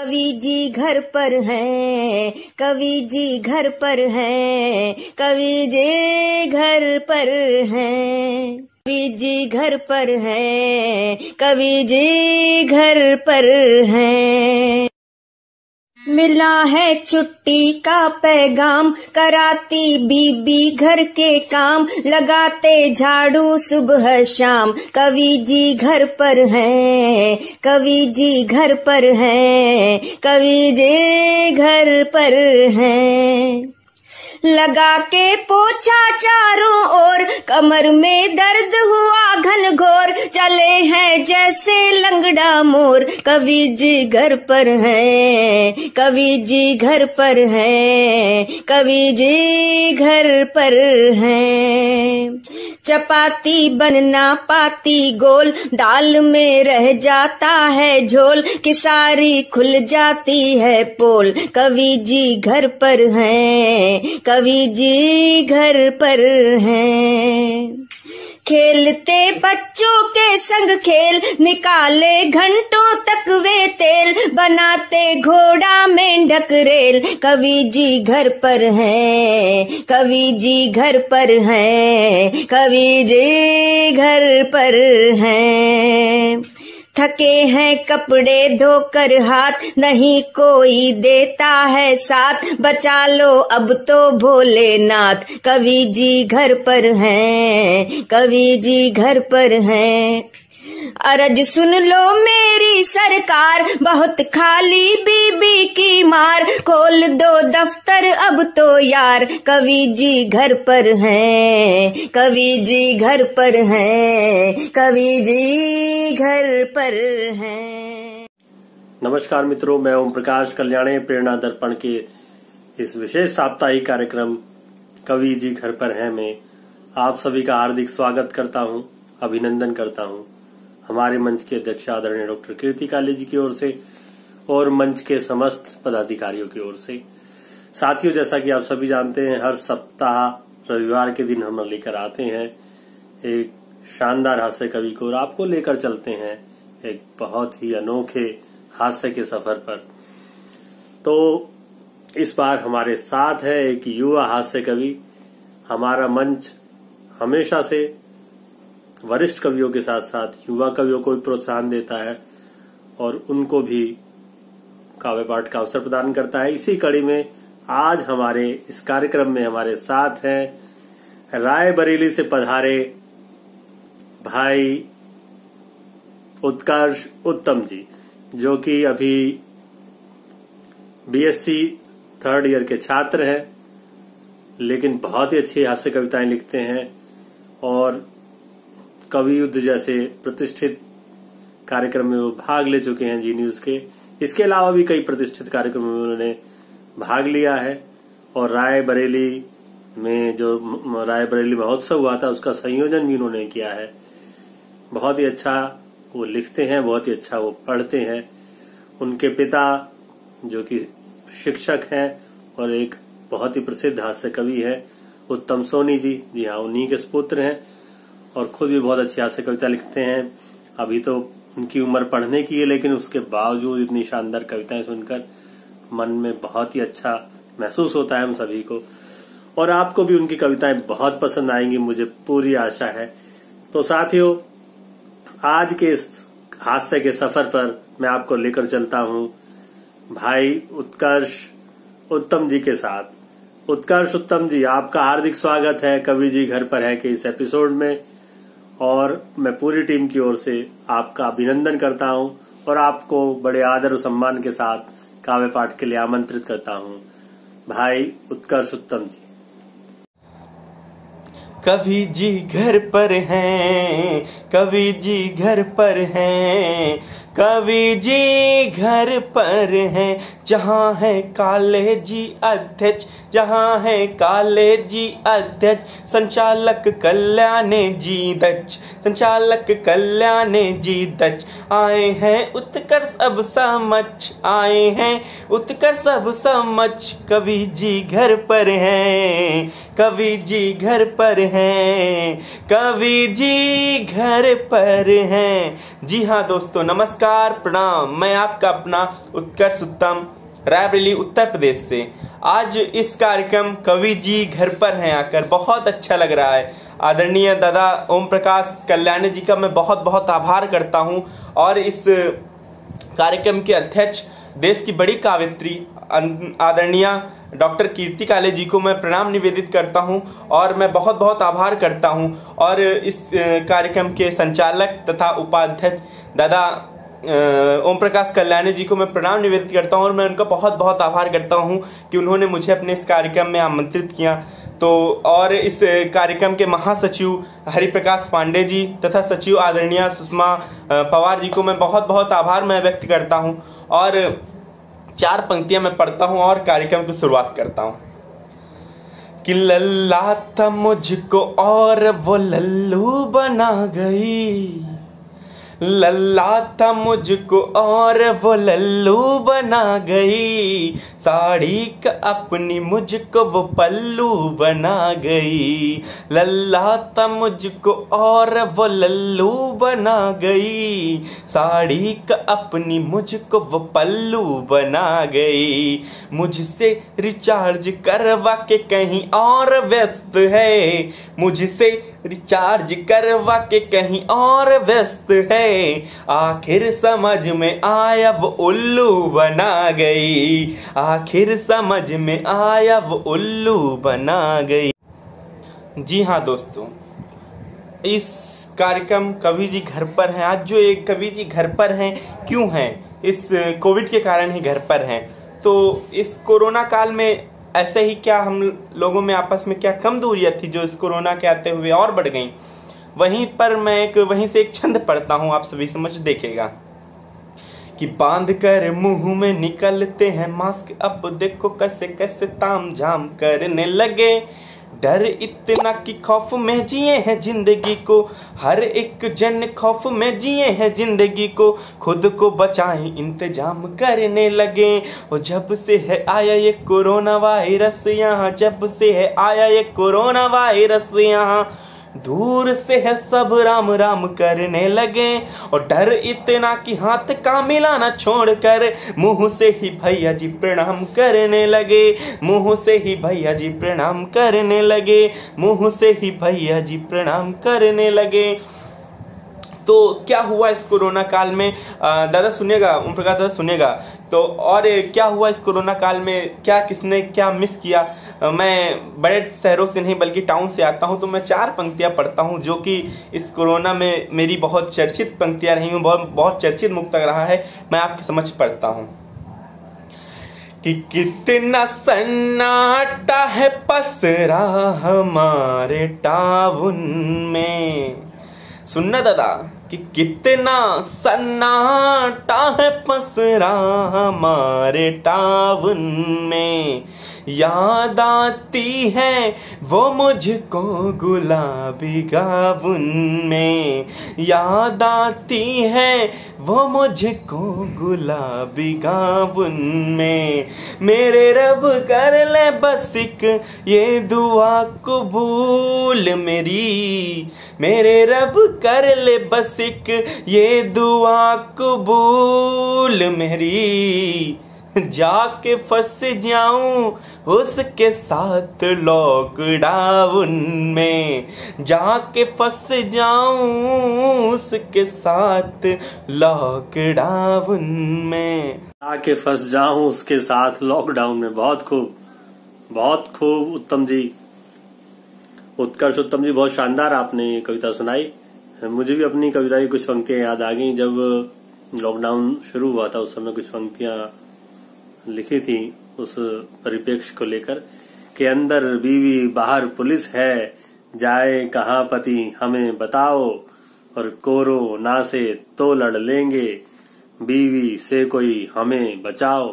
कवि जी घर पर हैं, कवि जी घर पर हैं, कवि जी घर पर हैं, कवि जी घर पर हैं, कवि जी घर पर हैं। मिला है छुट्टी का पैगाम, कराती बीबी घर के काम, लगाते झाड़ू सुबह शाम, कवि जी घर पर हैं, कवि जी घर पर हैं, कवि जी घर पर हैं। लगा के पोछा चारों ओर, कमर में दर्द हुआ घनघोर, चले हैं जैसे लंगड़ा मोर, कवि जी घर पर हैं, कवि जी घर पर हैं, कवि जी घर पर हैं। चपाती बनना पाती गोल, दाल में रह जाता है झोल, किसारी खुल जाती है पोल, कवि जी घर पर हैं, कवि जी घर पर हैं। खेलते बच्चों के संग खेल, निकाले घंटों तक वे तेल, बनाते घोड़ा मेंढक रेल, कवि जी घर पर हैं, कवि जी घर पर हैं, कवि जी घर पर हैं। थके हैं कपड़े धोकर हाथ, नहीं कोई देता है साथ, बचा लो अब तो भोलेनाथ, कवि जी घर पर हैं, कवि जी घर पर हैं। अरज सुन लो मेरी सरकार, बहुत खाली बीबी की मार, खोल दो दफ्तर अब तो यार, कवि जी घर पर हैं, कवि जी घर पर हैं, कवि जी घर पर हैं। नमस्कार मित्रों, मैं ओम प्रकाश कल्याणी प्रेरणा दर्पण के इस विशेष साप्ताहिक कार्यक्रम कवि जी घर पर हैं में आप सभी का हार्दिक स्वागत करता हूं, अभिनंदन करता हूं हमारे मंच के अध्यक्ष आदरणीय डॉक्टर कीर्ति काले जी की ओर से और मंच के समस्त पदाधिकारियों की ओर से। साथियों, जैसा कि आप सभी जानते हैं, हर सप्ताह रविवार के दिन हम लेकर आते हैं एक शानदार हास्य कवि को और आपको लेकर चलते हैं एक बहुत ही अनोखे हास्य के सफर पर। तो इस बार हमारे साथ है एक युवा हास्य कवि। हमारा मंच हमेशा से वरिष्ठ कवियों के साथ साथ युवा कवियों को भी प्रोत्साहन देता है और उनको भी काव्य पाठ का अवसर प्रदान करता है। इसी कड़ी में आज हमारे इस कार्यक्रम में हमारे साथ हैं रायबरेली से पधारे भाई उत्कर्ष उत्तम जी, जो कि अभी बीएससी 3rd ईयर के छात्र हैं, लेकिन बहुत ही अच्छी हास्य कविताएं लिखते हैं और कवि युद्ध जैसे प्रतिष्ठित कार्यक्रम में वो भाग ले चुके हैं जी न्यूज के। इसके अलावा भी कई प्रतिष्ठित कार्यक्रमों में उन्होंने भाग लिया है और रायबरेली में जो रायबरेली महोत्सव हुआ था उसका संयोजन भी उन्होंने किया है। बहुत ही अच्छा वो लिखते हैं, बहुत ही अच्छा वो पढ़ते हैं। उनके पिता जो कि शिक्षक हैं और एक बहुत ही प्रसिद्ध हास्य कवि है उत्तम सोनी जी, जी हाँ, उन्हीं के सुपुत्र हैं और खुद भी बहुत अच्छी हास्य कविता लिखते हैं। अभी तो उनकी उम्र पढ़ने की है, लेकिन उसके बावजूद इतनी शानदार कविताएं सुनकर मन में बहुत ही अच्छा महसूस होता है हम सभी को, और आपको भी उनकी कविताएं बहुत पसंद आएंगी, मुझे पूरी आशा है। तो साथियों, आज के इस हास्य के सफर पर मैं आपको लेकर चलता हूं भाई उत्कर्ष उत्तम जी के साथ। उत्कर्ष उत्तम जी, आपका हार्दिक स्वागत है कवि जी घर पर है के इस एपिसोड में, और मैं पूरी टीम की ओर से आपका अभिनंदन करता हूं और आपको बड़े आदर और सम्मान के साथ काव्य पाठ के लिए आमंत्रित करता हूं। भाई उत्कर्ष उत्तम जी। कवि जी घर पर हैं, कवि जी घर पर हैं, कवि जी घर पर हैं, जहाँ है काले जी अध्यक्ष, जहाँ है काले जी अध्यक्ष, संचालक कल्याणी जी दक्ष, संचालक कल्याणी जी दक्ष, आए हैं उत्कर्ष अब समझ, आए हैं उत्कर्ष अब समझ, कवि जी घर पर हैं, कवि जी घर पर हैं, कवि जी घर पर हैं। जी हाँ दोस्तों, नमस्कार। नमस्कार प्रणाम। मैं आपका अपना उत्कर्ष उत्तम, रायबरेली उत्तर प्रदेश से। आज इस कार्यक्रम कवि जी घर पर हैं आकर बहुत अच्छा लग रहा है। आदरणीय दादा ओम प्रकाश कल्याणी जी का मैं बहुत बहुत आभार करता हूं और इस कार्यक्रम के अध्यक्ष देश की बड़ी कावित्री आदरणीय डॉक्टर कीर्ति काले जी को मैं प्रणाम निवेदित करता हूं और मैं बहुत बहुत आभार करता हूं। और इस कार्यक्रम के संचालक तथा उपाध्यक्ष दादा ओम प्रकाश कल्याणी जी को मैं प्रणाम निवेदित करता हूं और मैं उनका बहुत बहुत आभार करता हूं कि उन्होंने मुझे अपने इस कार्यक्रम में आमंत्रित किया। तो और इस कार्यक्रम के महासचिव हरिप्रकाश पांडे जी तथा सचिव आदरणीय सुषमा पवार जी को मैं बहुत बहुत आभार मैं व्यक्त करता हूं। और 4 पंक्तियां मैं पढ़ता हूं और कार्यक्रम की शुरुआत करता हूं कि लल्ला था मुझको और वो लल्लू बना गई, लल्ला था मुझको और वो लल्लू बना गई, साड़ी का अपनी मुझको वो पल्लू बना गई, लल्ला था मुझको और वो लल्लू बना गई, साड़ी का अपनी मुझको वो पल्लू बना गई, मुझसे रिचार्ज करवा के कहीं और व्यस्त है, मुझसे रिचार्ज करवा के कहीं और व्यस्त है, आखिर समझ में आया वो उल्लू बना गई, आखिर समझ में आया वो उल्लू बना गई। जी हाँ दोस्तों, इस कार्यक्रम कवि जी घर पर हैं। आज जो एक कवि जी घर पर हैं, क्यों हैं? इस कोविड के कारण ही घर पर हैं। तो इस कोरोना काल में ऐसे ही क्या हम लोगों में आपस में क्या कम दूरियां थी जो इस कोरोना के आते हुए और बढ़ गई। वहीं पर मैं वहीं से एक छंद पढ़ता हूं, आप सभी समझ देखिएगा कि बांध कर मुंह में निकलते हैं मास्क, अब देखो कैसे कैसे ताम झाम करने लगे, डर इतना कि खौफ में जिए हैं जिंदगी को, हर एक जन खौफ में जिए हैं जिंदगी को, खुद को बचाएं इंतजाम करने लगे। और जब से है आया ये कोरोना वायरस यहाँ, जब से है आया ये कोरोना वायरस यहाँ, दूर से है सब राम राम करने लगे, और डर इतना कि हाथ का मिलाना छोड़कर मुंह से ही भैया जी प्रणाम करने लगे, मुंह से ही भैया जी प्रणाम करने लगे, मुंह से ही भैया जी प्रणाम करने लगे। तो क्या हुआ इस कोरोना काल में? दादा सुनिएगा, ओम प्रकाश दादा सुनिएगा। तो और क्या हुआ इस कोरोना काल में, क्या किसने क्या मिस किया? मैं बड़े शहरों से नहीं बल्कि टाउन से आता हूं, तो मैं 4 पंक्तियां पढ़ता हूं जो कि इस कोरोना में मेरी बहुत चर्चित पंक्तियां रही, बहुत चर्चित मुक्तक रहा है। मैं आपकी समझ पढ़ता हूं कि कितना सन्नाटा है पसरा हमारे टाउन में। सुनना दादा कि कितना सन्नाटा है पसरा हमारे टाउन में, याद आती है वो मुझको गुलाबी गाउन में, याद आती है वो मुझको गुलाबी गाउन में, मेरे रब कर ले बस एक ये दुआ कबूल मेरी, मेरे रब कर ले बस एक ये दुआ कबूल मेरी, जाके फंस जाऊं उसके साथ लॉकडाउन में, जाके फंस जाऊं उसके साथ लॉकडाउन में, जाके फंस जाऊं उसके साथ लॉकडाउन में। बहुत खूब, बहुत खूब उत्तम जी, उत्कर्ष उत्तम जी, बहुत शानदार आपने कविता सुनाई। मुझे भी अपनी कविता की कुछ पंक्तियां याद आ गई। जब लॉकडाउन शुरू हुआ था उस समय कुछ पंक्तियां लिखी थी उस परिप्रेक्ष्य को लेकर कि अंदर बीवी बाहर पुलिस है, जाए कहाँ पति हमें बताओ, और कोरोना से तो लड़ लेंगे, बीवी से कोई हमें बचाओ,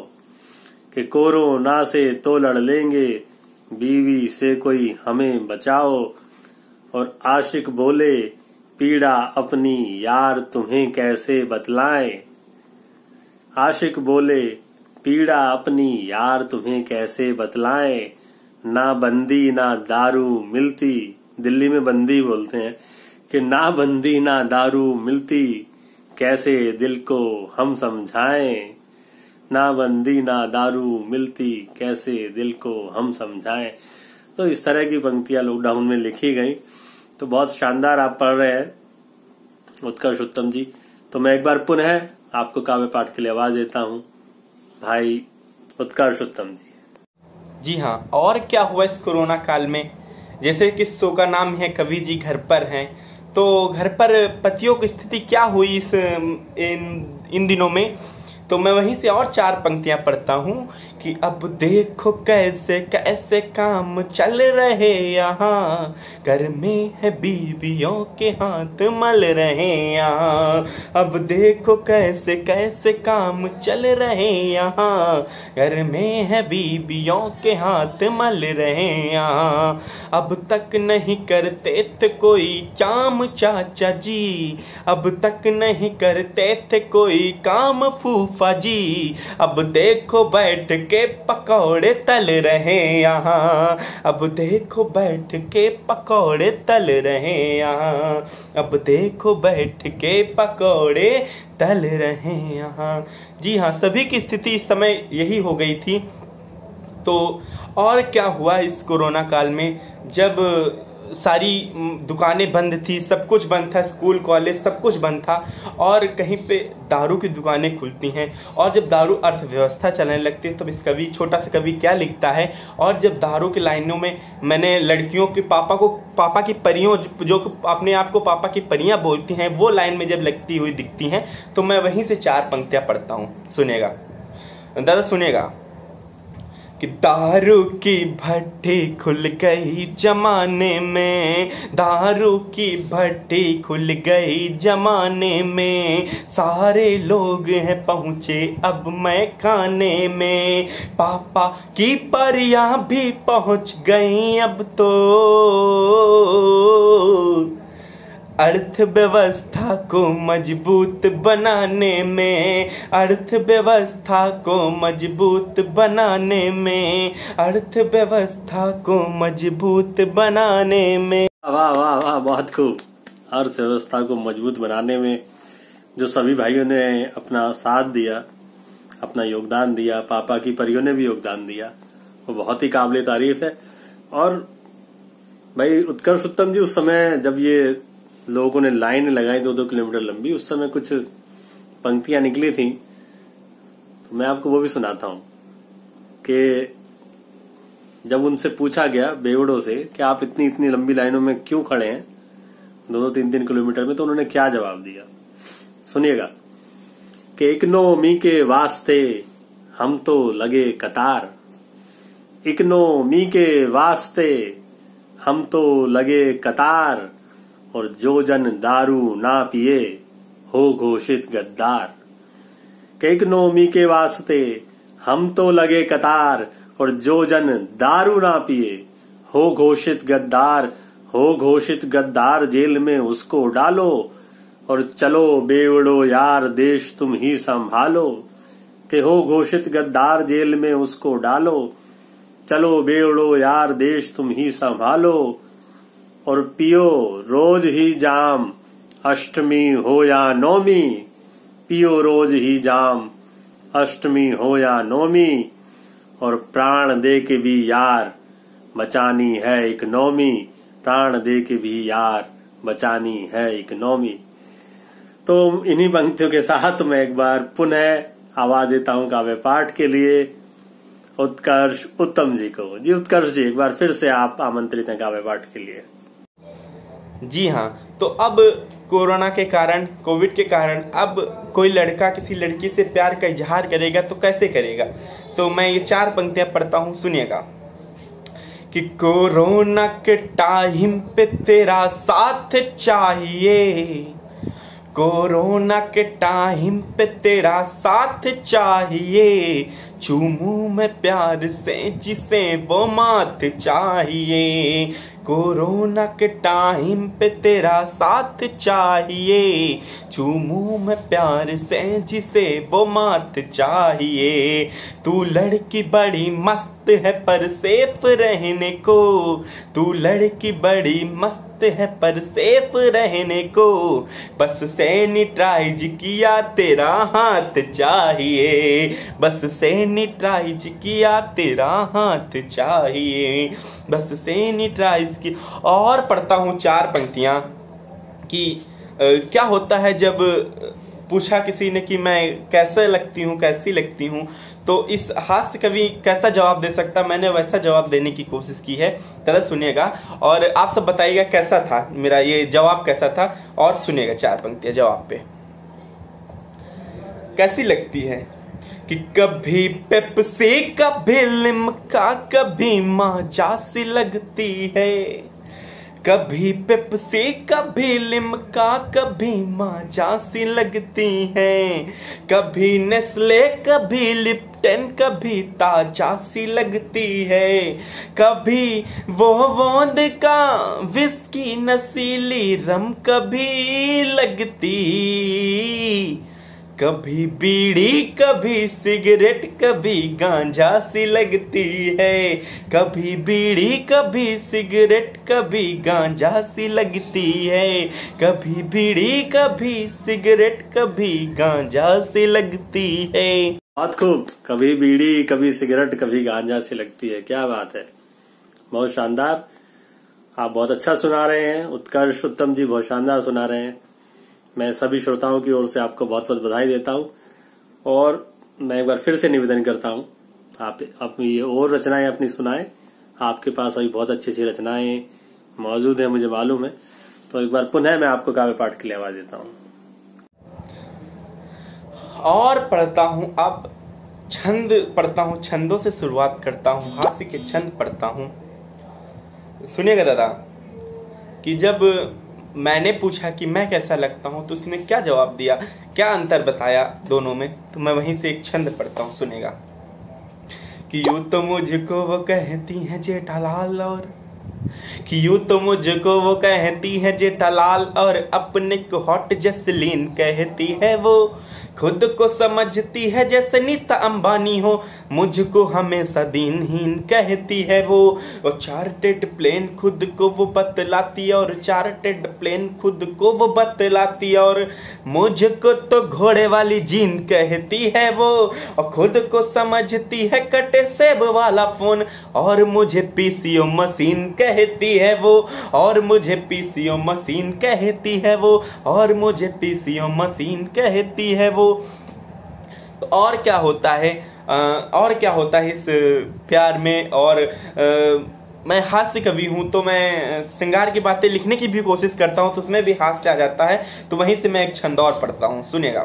कि कोरोना से तो लड़ लेंगे, बीवी से कोई हमें बचाओ। और आशिक बोले पीड़ा अपनी यार तुम्हें कैसे बतलाएं, आशिक बोले पीड़ा अपनी यार तुम्हें कैसे बतलाएं, ना बंदी ना दारू मिलती, दिल्ली में बंदी बोलते हैं, कि ना बंदी ना दारू मिलती, कैसे दिल को हम समझाएं, ना बंदी ना दारू मिलती कैसे दिल को हम समझाएं। तो इस तरह की पंक्तियां लॉकडाउन में लिखी गई। तो बहुत शानदार आप पढ़ रहे हैं उत्कर्ष उत्तम जी। तो मैं एक बार पुनः आपको काव्य पाठ के लिए आवाज देता हूं, भाई उत्कर्ष उत्तम जी। जी हाँ, और क्या हुआ इस कोरोना काल में। जैसे कि शो का नाम है कवि जी घर पर हैं, तो घर पर पतियों की स्थिति क्या हुई इन दिनों में। तो मैं वहीं से और 4 पंक्तियां पढ़ता हूं कि अब देखो कैसे कैसे काम चल रहे यहाँ, घर में है बीवियों के हाथ मल रहे यहाँ। अब देखो कैसे कैसे काम चल रहे यहाँ, घर में है बीवियों के हाथ मल रहे यहाँ। अब तक नहीं करते थे कोई काम चाचा जी, अब तक नहीं करते थे कोई काम फूफा जी। अब देखो बैठ के पकौड़े तल रहे यहाँ, अब देखो बैठ के पकौड़े तल रहे यहाँ, अब देखो बैठ के पकौड़े तल रहे यहाँ। जी हाँ, सभी की स्थिति इस समय यही हो गई थी। तो और क्या हुआ इस कोरोना काल में, जब सारी दुकानें बंद थी, सब कुछ बंद था, स्कूल कॉलेज सब कुछ बंद था, और कहीं पे दारू की दुकानें खुलती हैं। और जब दारू अर्थव्यवस्था चलने लगती है, तो इस कवि छोटा सा कवि क्या लिखता है। और जब दारू की लाइनों में मैंने लड़कियों के पापा की परियों, जो अपने आप को पापा की परियां बोलती हैं, वो लाइन में जब लगती हुई दिखती हैं, तो मैं वहीं से 4 पंक्तियां पढ़ता हूँ, सुनेगा दादा, सुनेगा कि दारू की भट्टी खुल गई जमाने में, दारू की भट्टी खुल गई जमाने में, सारे लोग हैं पहुँचे अब मैं खाने में, पापा की परियां भी पहुँच गई अब तो, अर्थव्यवस्था को मजबूत बनाने में, अर्थव्यवस्था को मजबूत बनाने में, अर्थव्यवस्था को मजबूत बनाने में। वाह वाह वाह, बहुत खूब। अर्थव्यवस्था को मजबूत बनाने में जो सभी भाइयों ने अपना साथ दिया, अपना योगदान दिया, पापा की परियों ने भी योगदान दिया, वो बहुत ही काबिले तारीफ है। और भाई उत्कर्ष उत्तम जी, उस समय जब ये लोगों ने लाइन लगाई 2-2 किलोमीटर लंबी, उस समय कुछ पंक्तियां निकली थी, तो मैं आपको वो भी सुनाता हूं कि जब उनसे पूछा गया बेवड़ों से कि आप इतनी लंबी लाइनों में क्यों खड़े हैं 2-2, 3-3 किलोमीटर में, तो उन्होंने क्या जवाब दिया, सुनिएगा कि इकोनॉमी के वास्ते हम तो लगे कतार, इकोनॉमी के वास्ते हम तो लगे कतार, और जो जन दारू ना पिए हो घोषित गद्दार। इकोनॉमी के वास्ते हम तो लगे कतार, और जो जन दारू ना पिए हो घोषित गद्दार, हो घोषित गद्दार जेल में उसको डालो, और चलो बेवड़ो यार देश तुम ही संभालो। कि हो घोषित गद्दार जेल में उसको डालो, चलो बेवड़ो यार देश तुम ही संभालो, और पियो रोज ही जाम अष्टमी हो या नौमी, पियो रोज ही जाम अष्टमी हो या नौमी, और प्राण दे के भी यार बचानी है इकोनॉमी, प्राण दे के भी यार बचानी है इकोनॉमी। तो इन्हीं पंक्तियों के साथ मैं एक बार पुनः आवाज देता हूं काव्य पाठ के लिए उत्कर्ष उत्तम जी को। जी उत्कर्ष जी, एक बार फिर से आप आमंत्रित हैं काव्य पाठ के लिए। जी हाँ, तो अब कोरोना के कारण, कोविड के कारण, अब कोई लड़का किसी लड़की से प्यार का इजहार करेगा तो कैसे करेगा। तो मैं ये 4 पंक्तियां पढ़ता हूं, सुनिएगा कि कोरोना के टाइम पे तेरा साथ चाहिए, कोरोना के टाइम पे तेरा साथ चाहिए, चूमू मैं प्यार से जिसे वो मात चाहिए, कोरोना के टाइम पे तेरा साथ चाहिए, चूमू मैं प्यार से जिसे वो मात चाहिए, तू लड़की बड़ी मस्त है पर सेफ रहने को, तू लड़की बड़ी मस्त है पर सेफ रहने को, बस सैनिटाइज किया तेरा हाथ चाहिए, बस सैनिटाइज किया तेरा हाथ चाहिए, बस सैनिटाइज की। और पढ़ता हूँ 4 पंक्तियां कि क्या होता है जब पूछा किसी ने कि मैं कैसे लगती हूँ, कैसी लगती हूँ, तो इस हास्य कवि कैसा जवाब दे सकता, मैंने वैसा जवाब देने की कोशिश की है। तरह सुनिएगा और आप सब बताइएगा कैसा था मेरा ये जवाब, कैसा था। और सुनिएगा 4 पंक्तियां जवाब पे। कैसी लगती है कि कभी पेप्सी, कभी लिम्का, कभी माजा सी लगती है, कभी पेप्सी, कभी लिम्का, कभी माजा सी लगती है, कभी नेस्ले, कभी लिप्टन, कभी ताजा सी लगती है, कभी वो वोदका, विस्की, नशीली रम कभी लगती, कभी बीड़ी, कभी सिगरेट, कभी गांजा सी लगती है, कभी बीड़ी, कभी सिगरेट, कभी गांजा सी लगती है, कभी बीड़ी, कभी सिगरेट, कभी गांजा सी लगती है। बहुत खूब, कभी बीड़ी, कभी सिगरेट, कभी गांजा सी लगती है। क्या बात है, बहुत शानदार। आप बहुत अच्छा सुना रहे हैं। उत्कर्ष उत्तम जी बहुत शानदार सुना रहे हैं। मैं सभी श्रोताओं की ओर से आपको बहुत बहुत बधाई देता हूं और मैं एक बार फिर से निवेदन करता हूं, आप अपनी ये और रचनाएं अपनी सुनाएं। आपके पास अभी बहुत अच्छी अच्छी रचनाएं मौजूद हैं, मुझे मालूम है। तो एक बार पुनः मैं आपको काव्य पाठ के लिए आवाज देता हूं। और पढ़ता हूं अब छंद पढ़ता हूं, छंदों से शुरुआत करता हूं, हास्य के छंद पढ़ता हूं। सुनिएगा दादा कि जब मैंने पूछा कि मैं कैसा लगता हूं तो उसने क्या जवाब दिया, क्या अंतर बताया दोनों में, तो मैं वहीं से एक छंद पढ़ता हूं। सुनेगा कि यूं तो मुझको वो कहती है जेठालाल, और कि यूं तो मुझको वो कहती है जेठालाल, और अपने को हॉट जसलीन कहती है वो, खुद को समझती है जैसे नीता अंबानी हो, मुझको हमेशा दीनहीन कहती है वो, और चार्टेड प्लेन खुद को वो बतलाती, और चार्टेड प्लेन खुद को वो बतलाती, और मुझको तो घोड़े वाली जीन कहती है वो, और खुद को समझती है कटे सेब वाला फोन, और मुझे पीसीओ मशीन कहती है वो, और मुझे पीसीओ मशीन कहती है वो, और मुझे पीसीओ मशीन कहती है वो। और क्या होता है, और क्या होता है इस प्यार में। और मैं हास्य कवि हूं तो मैं श्रृंगार की बातें लिखने की भी कोशिश करता हूं, तो उसमें भी हास्य आ जाता है। तो वहीं से मैं एक छंद और पढ़ता हूं। सुनिएगा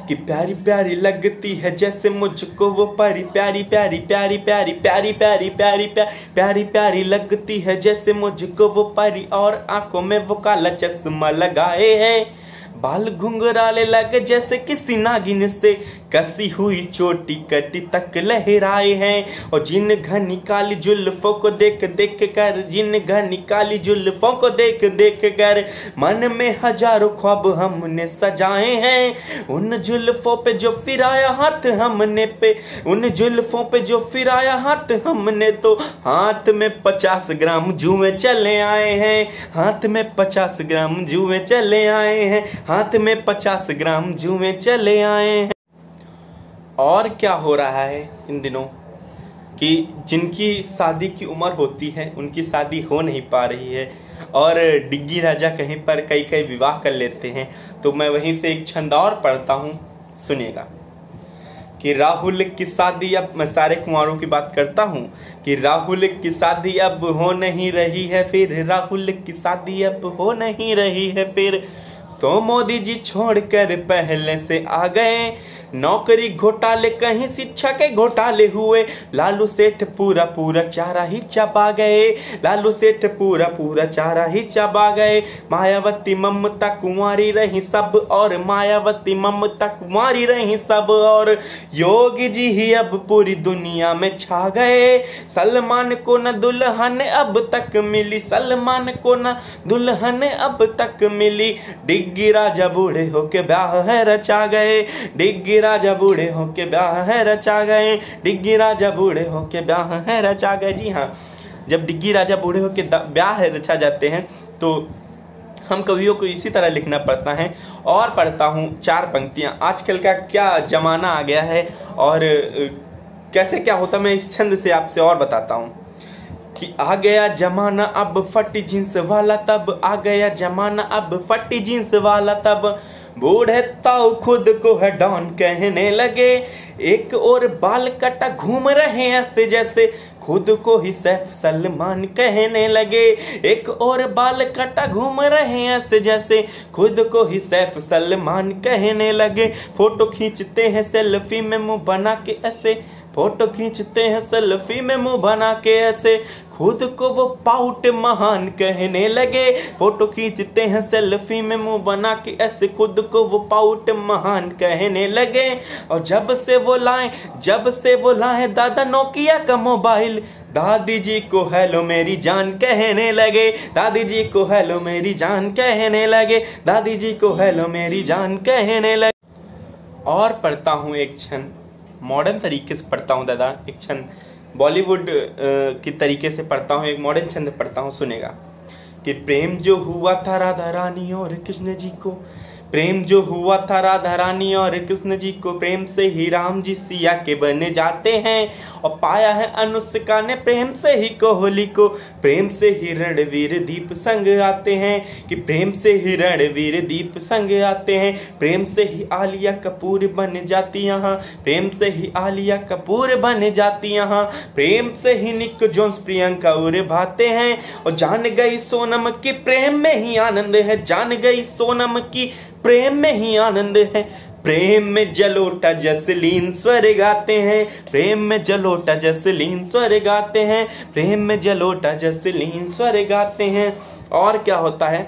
कि प्यारी प्यारी लगती है जैसे मुझको वो परी, प्यारी प्यारी प्यारी प्यारी प्यारी प्यारी प्यारी प्यारी प्यारी लगती है जैसे मुझको वो परी, और आंखों में वो काला चश्मा लगाए है, बाल घुंघराले लगे जैसे किसी नागिन से कसी हुई चोटी कटी तक लहराए हैं, और जिन घनी काली जुल्फों को देख देख कर, जिन घनी काली जुल्फों को देख देख कर मन में हजारों ख्वाब हमने सजाए हैं, उन जुल्फों पे जो फिराया हाथ हमने पे, उन जुल्फों पे जो फिराया हाथ हमने, तो हाथ में 50 ग्राम जुए चले आए हैं, हाथ में 50 ग्राम जुए चले आए हैं, हाथ में 50 ग्राम जुए चले आए हैं। और क्या हो रहा है इन दिनों कि जिनकी शादी की उम्र होती है उनकी शादी हो नहीं पा रही है, और डिग्गी राजा कहीं पर कई कई विवाह कर लेते हैं। तो मैं वहीं से एक छंद और पढ़ता हूं। सुनिएगा कि राहुल की शादी, अब मैं सारे कुंवारों की बात करता हूं, कि राहुल की शादी अब हो नहीं रही है फिर, राहुल की शादी अब हो नहीं रही है फिर, तो मोदी जी छोड़कर पहले से आ गए, नौकरी घोटाले कहीं शिक्षा के घोटाले हुए, लालू सेठ पूरा पूरा चारा ही चबा गए, लालू सेठ पूरा पूरा चारा ही चबा गए, मायावती ममता कुंवारी रही सब, और मायावती ममता कुंवारी रही सब, और योगी जी ही अब पूरी दुनिया में छा गए, सलमान को न दुल्हन अब तक मिली, सलमान को न दुल्हन अब तक मिली, डिग्गी राजा बूढ़े होके ब्याह है रचा गए, डिग्गी डिग्गी राजा बूढ़े होके ब्याह है रचा गए, डिग्गी राजा बूढ़े होके ब्याह है रचा गए। जी हाँ, जब डिग्गी राजा बूढ़े होके ब्याह है रचा जाते हैं तो हम कवियों को इसी तरह लिखना पड़ता है। और पढ़ता हूँ 4 पंक्तियां। आजकल का क्या जमाना आ गया है और कैसे क्या होता, मैं इस छंद से आपसे और बताता हूँ कि आ गया जमाना अब फटी जींस वाला तब, आ गया जमाना अब फटी जींस वाला तब, बूढ़े ताऊ खुद को है डॉन कहने लगे, एक और बाल कटा घूम रहे ऐसे जैसे खुद को ही सैफ सलमान कहने लगे, एक और बाल कटा घूम रहे ऐसे जैसे खुद को ही सैफ सलमान कहने लगे, फोटो खींचते हैं सेल्फी में मुंह बना के ऐसे, फोटो खींचते हैं सेल्फी में मुंह बना के ऐसे, खुद को वो पाउट महान कहने लगे, फोटो खींचते हैं सेल्फी में मुंह बना के ऐसे, खुद को वो पाउट महान कहने लगे। और जब से वो लाए दादा नोकिया का मोबाइल, दादी जी को हेलो मेरी जान कहने लगे, दादी जी को हेलो मेरी जान कहने लगे, दादी जी को हेलो मेरी जान कहने लगे। और पढ़ता हूँ एक छंद, मॉडर्न तरीके से पढ़ता हूँ दादा, एक छंद बॉलीवुड की तरीके से पढ़ता हूँ, एक मॉडर्न छंद पढ़ता हूँ, सुनेगा कि प्रेम जो हुआ था राधा रानी और कृष्ण जी को, प्रेम जो हुआ था राधा रानी और कृष्ण जी को, प्रेम से ही राम जी सिया के बने जाते हैं, और पाया है अनुष्का ने प्रेम से ही कोहली को, प्रेम से ही रणवीर दीप संग आते हैं, कि प्रेम से ही रणवीर दीप संग आते हैं, प्रेम से ही आलिया कपूर बन जाती यहाँ, प्रेम से ही आलिया कपूर बन जाती यहाँ, प्रेम से ही निक जोन्स प्रियंका उड़ भाते हैं, और जान गई सोनम की प्रेम में ही आनंद है, जान गई सोनम की प्रेम में ही आनंद है, प्रेम में जलोटा जसलीन स्वर गाते हैं, प्रेम में जलोटा जसलीन स्वर गाते हैं, प्रेम में जलोटा जसलीन स्वर गाते हैं। और क्या होता है,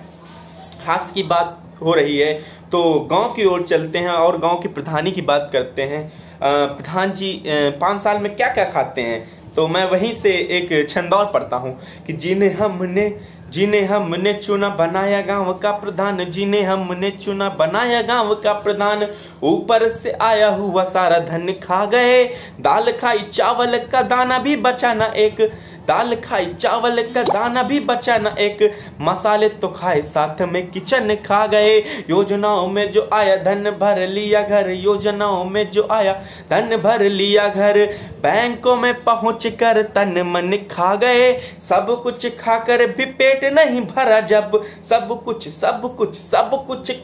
हास्य की बात हो रही है तो गांव की ओर चलते हैं और गांव की प्रधानी की बात करते हैं। प्रधान जी 5 साल में क्या क्या खाते हैं, तो मैं वहीं से एक छंद और पढ़ता हूँ कि जिन्हें हमने चुना बनाया गांव का प्रधान, जिन्हें हमने चुना बनाया गांव का प्रधान, ऊपर से आया हुआ सारा धन खा गए, दाल खाई चावल का दाना भी बचा ना एक, दाल खाई चावल का दाना भी बचा ना एक, मसाले तो खाए साथ में किचन खा गए, योजनाओं में जो आया धन भर लिया घर, योजनाओं में जो आया धन भर लिया घर, बैंकों में पहुंच कर तन मन खा गए, सब कुछ खाकर भी पेट नहीं भरा जब, सब कुछ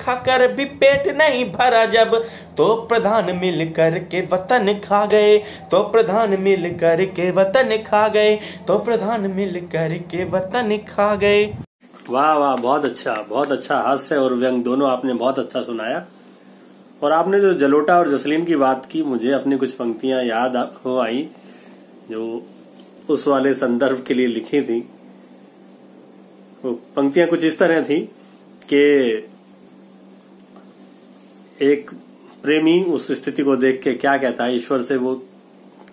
खाकर भी पेट नहीं भरा जब, तो प्रधान मिल कर के वतन खा गए, तो प्रधान मिल कर के वतन खा गए, तो प्रधान मिल कर के वतन खा गए। वाह वाह, बहुत अच्छा हास्य और व्यंग दोनों आपने बहुत अच्छा सुनाया। और आपने जो जलोटा और जसलीन की बात की, मुझे अपनी कुछ पंक्तियां याद हो आई जो उस वाले संदर्भ के लिए लिखी थी। वो पंक्तियां कुछ इस तरह थी कि एक प्रेमी उस स्थिति को देख के क्या कहता है, ईश्वर से वो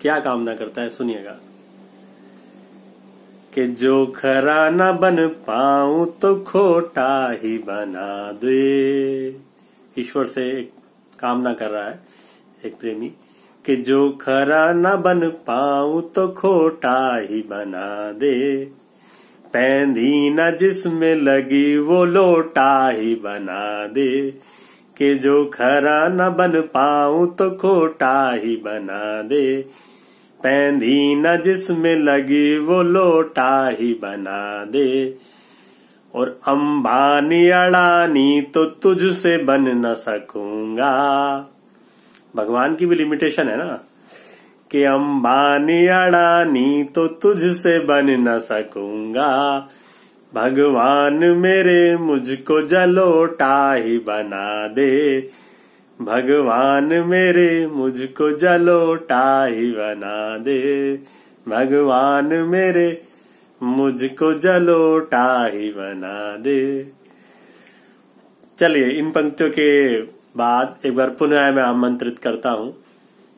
क्या कामना करता है, सुनिएगा कि जो खरा न बन पाऊं तो खोटा ही बना दे। ईश्वर से एक कामना कर रहा है एक प्रेमी कि जो खरा न बन पाऊं तो खोटा ही बना दे, पैंधी न जिसमें लगी वो लोटा ही बना दे, कि जो खरा न बन पाऊं तो खोटा ही बना दे, पैंधी न जिसमें लगी वो लोटा ही बना दे, और अंबानी अड़ानी तो तुझसे बन न सकूंगा। भगवान की भी लिमिटेशन है ना कि अंबानी अड़ानी तो तुझसे बन न सकूंगा, भगवान मेरे मुझको जलोटा ही बना दे, भगवान मेरे मुझको जलोटा ही बना दे, भगवान मेरे मुझको जलोटा ही बना दे। चलिए, इन पंक्तियों के बाद एक बार पुनः मैं आमंत्रित करता हूं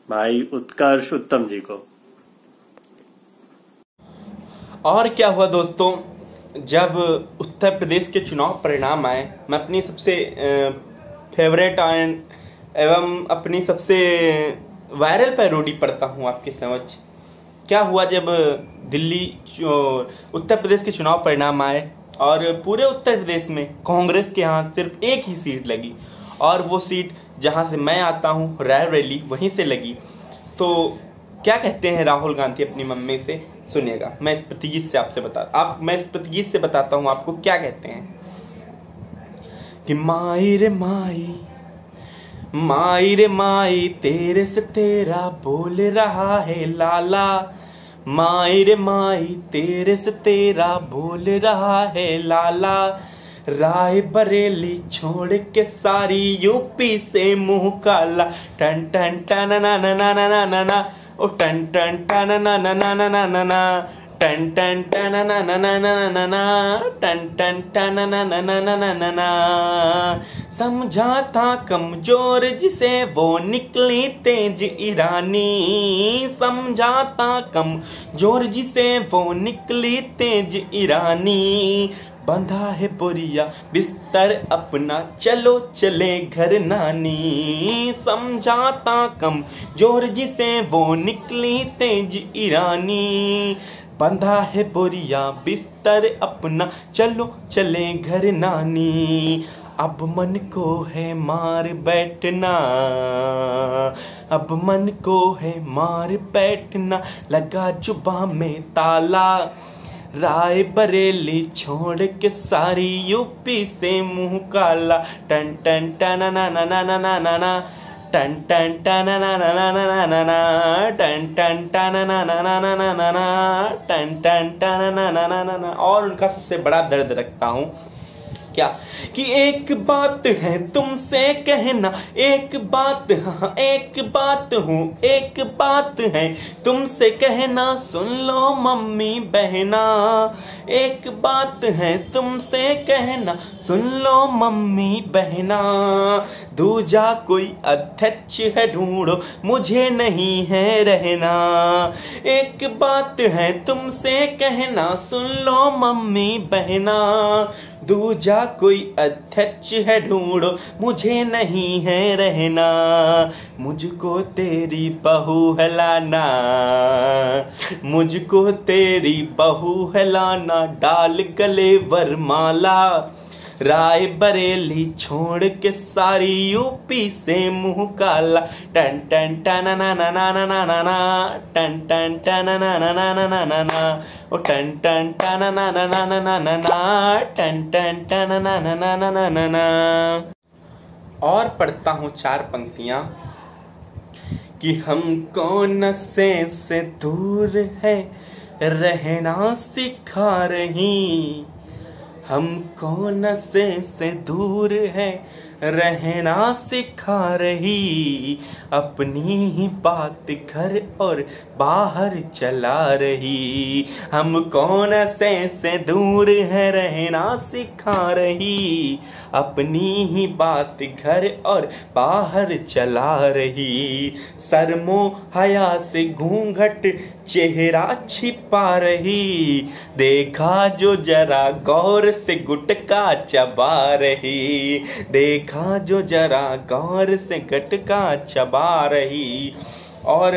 भाई उत्कर्ष उत्तम जी को। और क्या हुआ दोस्तों, जब उत्तर प्रदेश के चुनाव परिणाम आए, मैं अपनी सबसे फेवरेट एंड एवं अपनी सबसे वायरल पैरोडी पढ़ता हूँ आपके समझ। क्या हुआ जब दिल्ली उत्तर प्रदेश के चुनाव परिणाम आए और पूरे उत्तर प्रदेश में कांग्रेस के यहाँ सिर्फ एक ही सीट लगी और वो सीट जहाँ से मैं आता हूँ रायबरेली वहीं से लगी। तो क्या कहते हैं राहुल गांधी अपनी मम्मी से, सुनिएगा। मैं इस प्रतिगीत से बताता हूँ आपको क्या कहते हैं कि माई रे माई, माई रे माई, तेरे से तेरा बोल रहा है लाला। माई रे माई, तेरे से तेरा बोल रहा है लाला। राय बरेली छोड़ के सारी यूपी से मुंह काला। टन टन टन ना ना ना ना ना ना, ओ टन टन टन ना ना ना ना ना ना, टन टन टन ना ना ना ना ना ना, टन टन टन ना ना ना ना ना ना। समझा था कमजोर जिसे वो निकली तेज ईरानी। समझा था कमजोर जिसे वो निकली तेज ईरानी। बंधा है बोरिया बिस्तर अपना, चलो चले घर नानी। समझाता कमजोर जिसे वो निकली तेज ईरानी। बंधा है बोरिया बिस्तर अपना, चलो चले घर नानी। अब मन को है मार बैठना, अब मन को है मार बैठना, लगा जुबां में ताला। राय बरेली छोड़ के सारी यूपी से मुंह काला। टन टन टन ना ना ना ना ना ना ना, टन टन टन ना ना ना ना ना ना, टन टन टन ना ना ना ना ना ना ना, टन टन टन ना ना ना ना ना। और उनका सबसे बड़ा दर्द रखता हूँ क्या कि एक बात है तुमसे कहना, एक बात, हाँ एक बात हूँ, एक बात है तुमसे कहना, सुन लो मम्मी बहना। एक बात है तुमसे कहना, सुन लो मम्मी बहना। दूजा कोई अध्यक्ष है ढूंढो, मुझे नहीं है रहना। एक बात है तुमसे कहना, सुन लो मम्मी बहना। दूजा कोई अध्यक्ष है ढूंढो, मुझे नहीं है रहना। मुझको तेरी बहू है लाना, मुझको तेरी बहू है लाना, डाल गले वरमाला। राय बरेली छोड़ के सारी यूपी से मुंह काला। टन टन टन ना ना ना ना ना ना ना, टन टन टन ना ना ना ना ना ना ना, ओ टन टन टन ना ना ना ना ना ना ना, टन टन टन ना ना ना ना ना ना ना। और पढ़ता हूँ 4 पंक्तियां कि हमको नशे से दूर है रहना सिखा रही। हमको नशे से दूर है रहना सिखा रही। अपनी ही बात घर और बाहर चला रही। हमको नशे से दूर है रहना सिखा रही। अपनी ही बात घर और बाहर चला रही। शर्मो हया से घूंघट चेहरा छिपा रही। देखा जो जरा गौर से गुटका चबा रही। देखा जो जरा गौर से गुटका चबा रही। और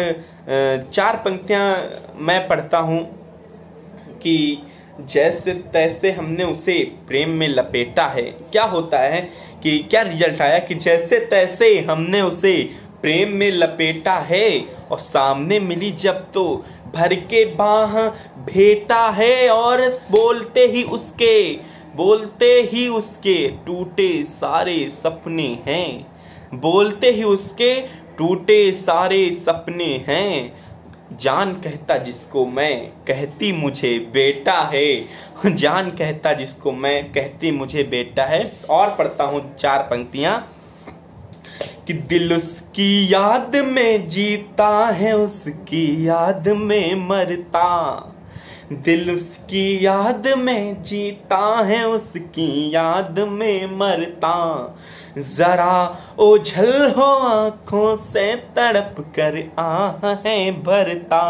4 पंक्तियां मैं पढ़ता हूं कि जैसे तैसे हमने उसे प्रेम में लपेटा है। क्या होता है कि क्या रिजल्ट आया कि जैसे तैसे हमने उसे प्रेम में लपेटा है और सामने मिली जब तो भर के बाह भेटा है। और बोलते ही उसके टूटे सारे सपने हैं। बोलते ही उसके टूटे सारे सपने हैं। जान कहता जिसको मैं कहती मुझे बेटा है। जान कहता जिसको मैं कहती मुझे बेटा है। और पढ़ता हूँ 4 पंक्तियां कि दिल उसकी याद में जीता है, उसकी याद में मरता। दिल उसकी याद में जीता है, उसकी याद में मरता। जरा ओझल हो आंखों से तड़प कर आहें भरता।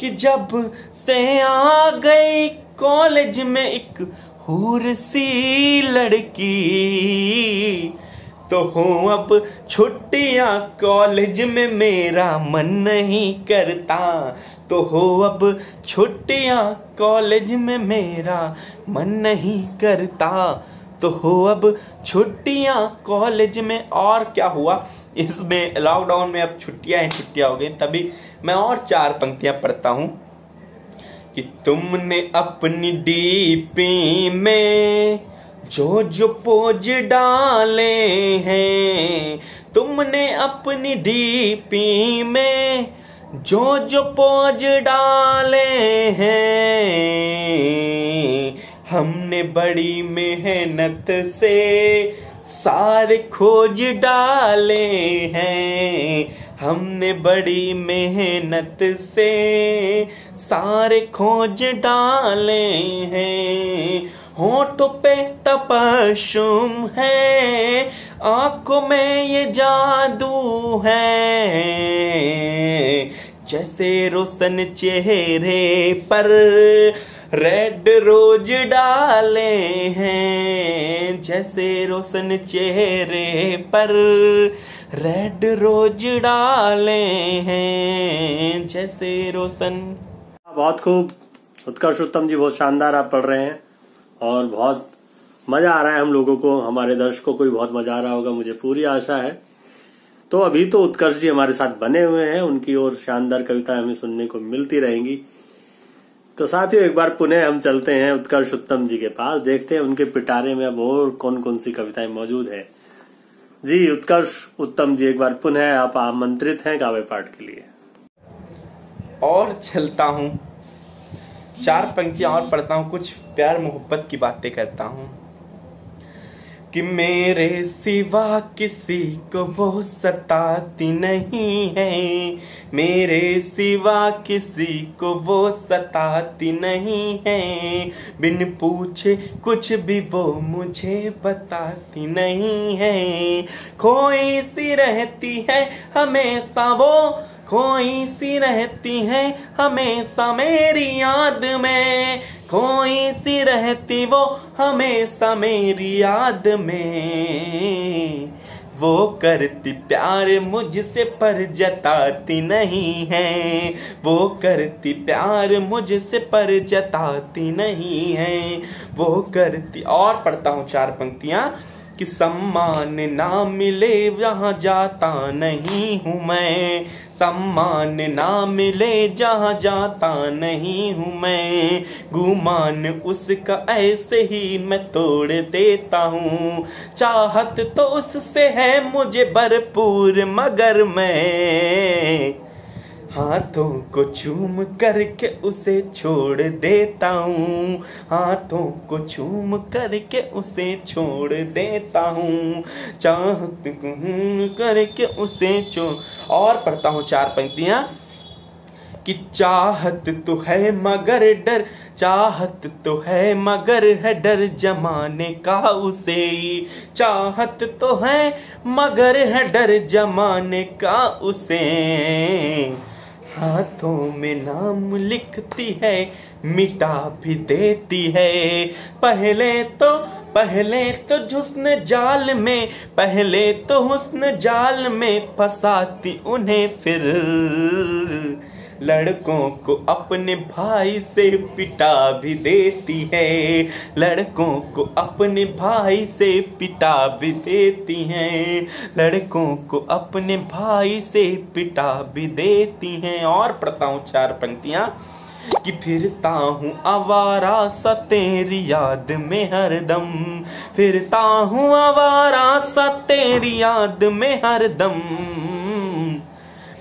कि जब से आ गई कॉलेज में एक हूर सी लड़की, तो हूँ अब छुट्टियां, कॉलेज में मेरा मन नहीं करता। तो हो अब छुट्टियां, कॉलेज में मेरा मन नहीं करता। तो हो अब छुट्टियां कॉलेज में। और क्या हुआ, इसमें लॉकडाउन में अब छुट्टियां हो गई। तभी मैं और 4 पंक्तियां पढ़ता हूं कि तुमने अपनी डीपी में जो जो पोज डाले हैं, तुमने अपनी डीपी में जो जो पोज डाले हैं, हमने बड़ी मेहनत से सारे खोज डाले हैं। हमने बड़ी मेहनत से सारे खोज डाले हैं। होठों पे तबस्सुम है, आंखों में ये जादू है, जैसे रोशन चेहरे पर रेड रोज डाले हैं। जैसे रोशन चेहरे पर रेड रोज डाले हैं, जैसे रोशन। बहुत खूब उत्कर्ष उत्तम जी, बहुत शानदार आप पढ़ रहे हैं और बहुत मजा आ रहा है हम लोगों को, हमारे दर्शकों को भी बहुत मजा आ रहा होगा, मुझे पूरी आशा है। तो अभी तो उत्कर्ष जी हमारे साथ बने हुए हैं, उनकी और शानदार कविताएं हमें सुनने को मिलती रहेंगी। तो साथियों, एक बार पुनः हम चलते हैं उत्कर्ष उत्तम जी के पास, देखते हैं उनके पिटारे में अब और कौन कौन सी कविताएं मौजूद है। जी उत्कर्ष उत्तम जी, एक बार पुनः आप आमंत्रित हैं काव्य पाठ के लिए। और चलता हूँ, 4 पंक्तियां और पढ़ता हूँ, कुछ प्यार मोहब्बत की बातें करता हूँ कि मेरे सिवा किसी को वो सताती नहीं है। मेरे सिवा किसी को वो सताती नहीं है। बिन पूछे कुछ भी वो मुझे बताती नहीं है। खोई सी रहती है हमेशा वो, खोई सी रहती है हमेशा मेरी याद में। खोई सी रहती वो हमेशा मेरी याद में। वो करती प्यार मुझसे पर जताती नहीं है। वो करती प्यार मुझसे पर जताती नहीं है। वो करती। और पढ़ता हूँ 4 पंक्तियां कि सम्मान ना मिले जहाँ जाता नहीं हूँ मैं। सम्मान ना मिले जहाँ जाता नहीं हूँ मैं। गुमान उसका ऐसे ही मैं तोड़ देता हूँ। चाहत तो उससे है मुझे भरपूर, मगर मैं हाथों को चूम करके उसे छोड़ देता हूँ। हाथों को चूम करके उसे छोड़ देता हूँ। चाहत करके उसे छोड़। और पढ़ता हूँ 4 पंक्तियां कि चाहत तो है मगर डर, चाहत तो है मगर है डर जमाने का उसे। चाहत तो है मगर है डर जमाने का उसे। हाथों में नाम लिखती है, मिटा भी देती है। पहले तो हुस्न जाल में, पहले तो हुस्न जाल में फंसाती उन्हें, फिर लड़कों को अपने भाई से पिटा भी देती है। लड़कों को अपने भाई से पिटा भी देती हैं। लड़कों को अपने भाई से पिटा भी देती हैं। और पढ़ता हूँ 4 पंक्तियां कि फिरता हूँ आवारा सा तेरी याद में हरदम। फिरता हूँ आवारा सा तेरी याद में हरदम।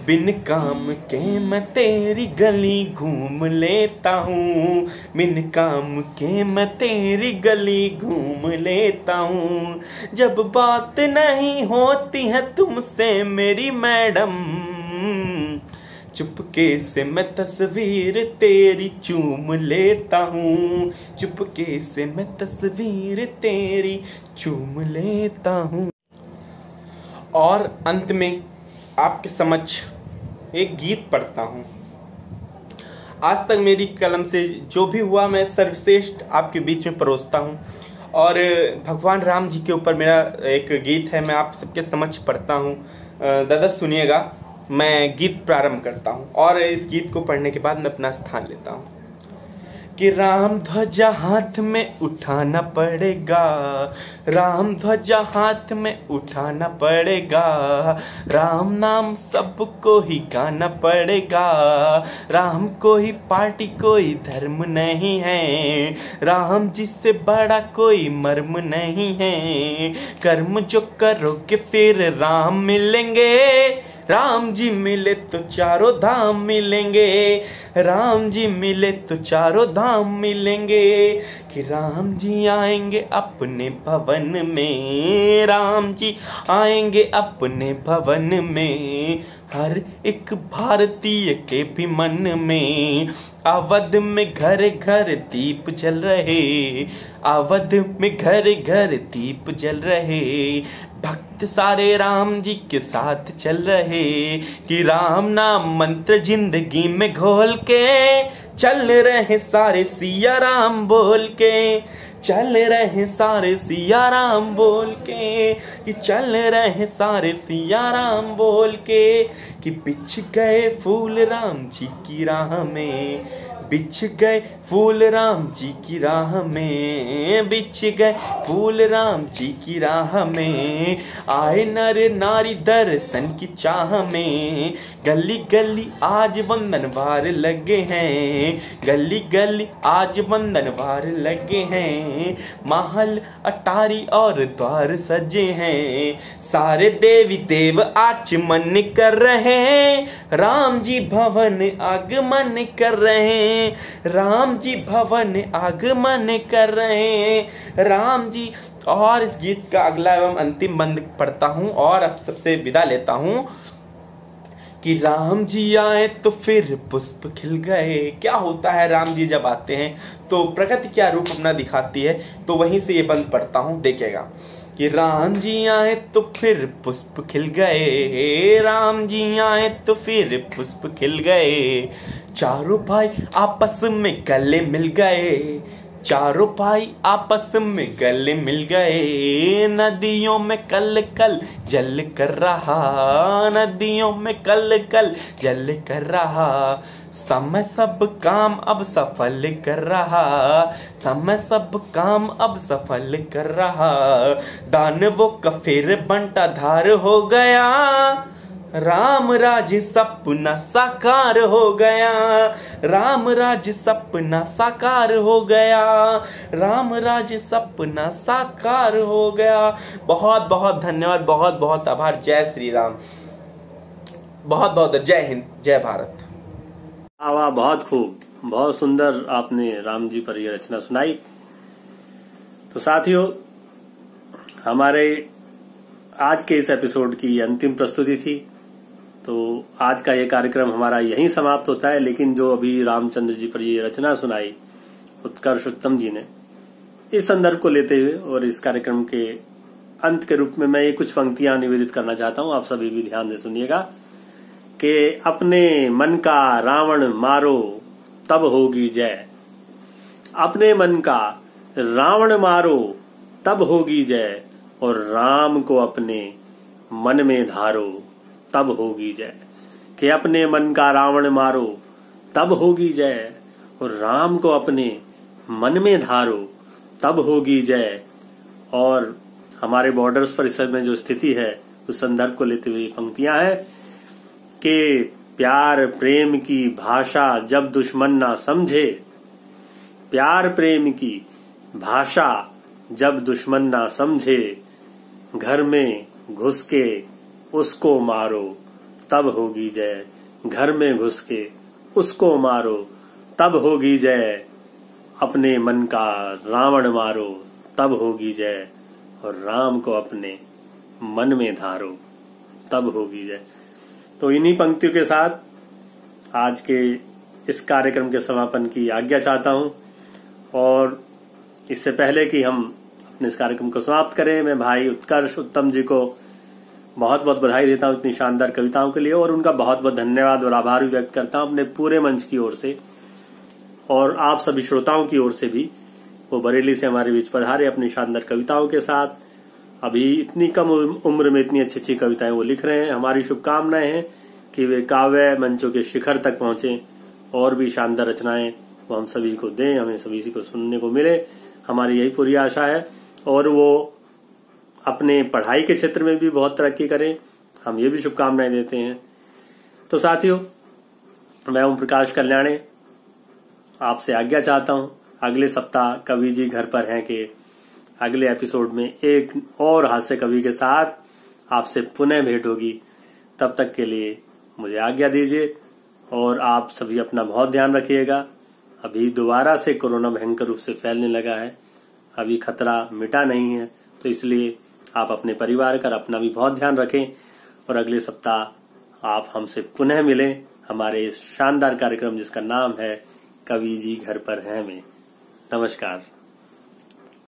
बिन काम के मैं तेरी गली घूम लेता हूँ। बिन काम के मैं तेरी गली घूम लेता हूँ। जब बात नहीं होती है तुमसे मेरी मैडम, चुपके से मैं तस्वीर तेरी चूम लेता हूँ। चुपके से मैं तस्वीर तेरी चूम लेता हूँ। और अंत में आपके समक्ष एक गीत पढ़ता हूँ। आज तक मेरी कलम से जो भी हुआ मैं सर्वश्रेष्ठ आपके बीच में परोसता हूँ। और भगवान राम जी के ऊपर मेरा एक गीत है, मैं आप सबके समक्ष पढ़ता हूँ। दादा सुनिएगा, मैं गीत प्रारंभ करता हूँ और इस गीत को पढ़ने के बाद मैं अपना स्थान लेता हूँ। कि राम ध्वजा हाथ में उठाना पड़ेगा, राम ध्वजा हाथ में उठाना पड़ेगा, राम नाम सबको ही गाना पड़ेगा, राम कोई पार्टी कोई धर्म नहीं है, राम जी से बड़ा कोई मर्म नहीं है, कर्म जो करोगे फिर राम मिलेंगे, राम जी मिले तो चारों धाम मिलेंगे, राम जी मिले तो चारों धाम मिलेंगे। कि राम जी आएंगे अपने भवन में, राम जी आएंगे अपने भवन में, हर एक भारतीय के भी मन में, अवध में घर घर दीप जल रहे, अवध में घर घर दीप जल रहे, भक्त सारे राम जी के साथ चल रहे। कि राम नाम मंत्र जिंदगी में घोल के चल रहे सारे सिया राम बोल के, चल रहे सारे सिया राम बोल के, कि चल रहे सारे सिया राम बोल के। कि बिछ गए फूल राम जी की राह में, बिछ गए फूल राम जी की राह में, बिछ गए फूल राम जी की राह में, आए नर नारी दर्शन की चाह में, गली गली आज बंधन वार लगे हैं, गली गली आज बंधन वार लगे हैं, महल अटारी और द्वार सजे हैं, सारे देवी देव आचमन कर रहे हैं, राम जी भवन आगमन कर रहे हैं, राम जी भवन आगमन कर रहे हैं, राम जी। और इस गीत का अगला एवं अंतिम बंद पढ़ता हूं और अब सबसे विदा लेता हूं। कि राम जी आए तो फिर पुष्प खिल गए। क्या होता है राम जी जब आते हैं तो प्रकृति क्या रूप अपना दिखाती है, तो वहीं से ये बंद पढ़ता हूं, देखिएगा। कि राम जी आए तो फिर पुष्प खिल गए, राम जी आए तो फिर पुष्प खिल गए, चारों भाई आपस में गले मिल गए, चारों भाई आपस में गले मिल गए, नदियों में कल कल जल कर रहा, नदियों में कल कल जल कर रहा, समय सब काम अब सफल कर रहा, समय सब काम अब सफल कर रहा, दानवों का फिर बंटा धार हो गया, राम राज सपना साकार हो गया, राम राज सपना साकार हो गया, राम राज सपना साकार हो गया। बहुत बहुत धन्यवाद, बहुत बहुत आभार। जय श्री राम, बहुत बहुत जय हिंद, जय भारत। वाह, बहुत खूब, बहुत सुंदर आपने राम जी पर यह रचना सुनाई। तो साथियों, हमारे आज के इस एपिसोड की अंतिम प्रस्तुति थी। तो आज का ये कार्यक्रम हमारा यहीं समाप्त होता है, लेकिन जो अभी रामचंद्र जी पर ये रचना सुनाई उत्कर्ष उत्तम जी ने, इस संदर्भ को लेते हुए और इस कार्यक्रम के अंत के रूप में मैं ये कुछ पंक्तियां निवेदित करना चाहता हूं। आप सभी भी ध्यान से सुनिएगा। कि अपने मन का रावण मारो तब होगी जय, अपने मन का रावण मारो तब होगी जय, और राम को अपने मन में धारो तब होगी जय। कि अपने मन का रावण मारो तब होगी जय, और राम को अपने मन में धारो तब होगी जय। और हमारे बॉर्डर्स पर इस समय जो स्थिति है उस संदर्भ को लेते हुए पंक्तियां हैं कि प्यार प्रेम की भाषा जब दुश्मन ना समझे, प्यार प्रेम की भाषा जब दुश्मन ना समझे, घर में घुस के उसको मारो तब होगी जय, घर में घुस के उसको मारो तब होगी जय, अपने मन का रावण मारो तब होगी जय, और राम को अपने मन में धारो तब होगी जय। तो इन्हीं पंक्तियों के साथ आज के इस कार्यक्रम के समापन की आज्ञा चाहता हूं। और इससे पहले कि हम अपने इस कार्यक्रम को समाप्त करें, मैं भाई उत्कर्ष उत्तम जी को बहुत बहुत बधाई देता हूं इतनी शानदार कविताओं के लिए, और उनका बहुत बहुत धन्यवाद और आभार भी व्यक्त करता हूं अपने पूरे मंच की ओर से और आप सभी श्रोताओं की ओर से भी वो बरेली से हमारे बीच पधारे अपनी शानदार कविताओं के साथ। अभी इतनी कम उम्र में इतनी अच्छी अच्छी कविताएं वो लिख रहे हैं। हमारी शुभकामनाएं हैं कि वे काव्य मंचों के शिखर तक पहुंचे और भी शानदार रचनाएं वो हम सभी को दें, हमें सभी को सुनने को मिले। हमारी यही पूरी आशा है और वो अपने पढ़ाई के क्षेत्र में भी बहुत तरक्की करें, हम ये भी शुभकामनाएं देते हैं। तो साथियों, मैं ओम प्रकाश कल्याणे आपसे आज्ञा चाहता हूं। अगले सप्ताह कवि जी घर पर हैं के अगले एपिसोड में एक और हास्य कवि के साथ आपसे पुनः भेंट होगी। तब तक के लिए मुझे आज्ञा दीजिए और आप सभी अपना बहुत ध्यान रखिएगा। अभी दोबारा से कोरोना भयंकर रूप से फैलने लगा है, अभी खतरा मिटा नहीं है, तो इसलिए आप अपने परिवार का अपना भी बहुत ध्यान रखें और अगले सप्ताह आप हमसे पुनः मिलें हमारे इस शानदार कार्यक्रम जिसका नाम है कवि जी घर पर हैं में। नमस्कार।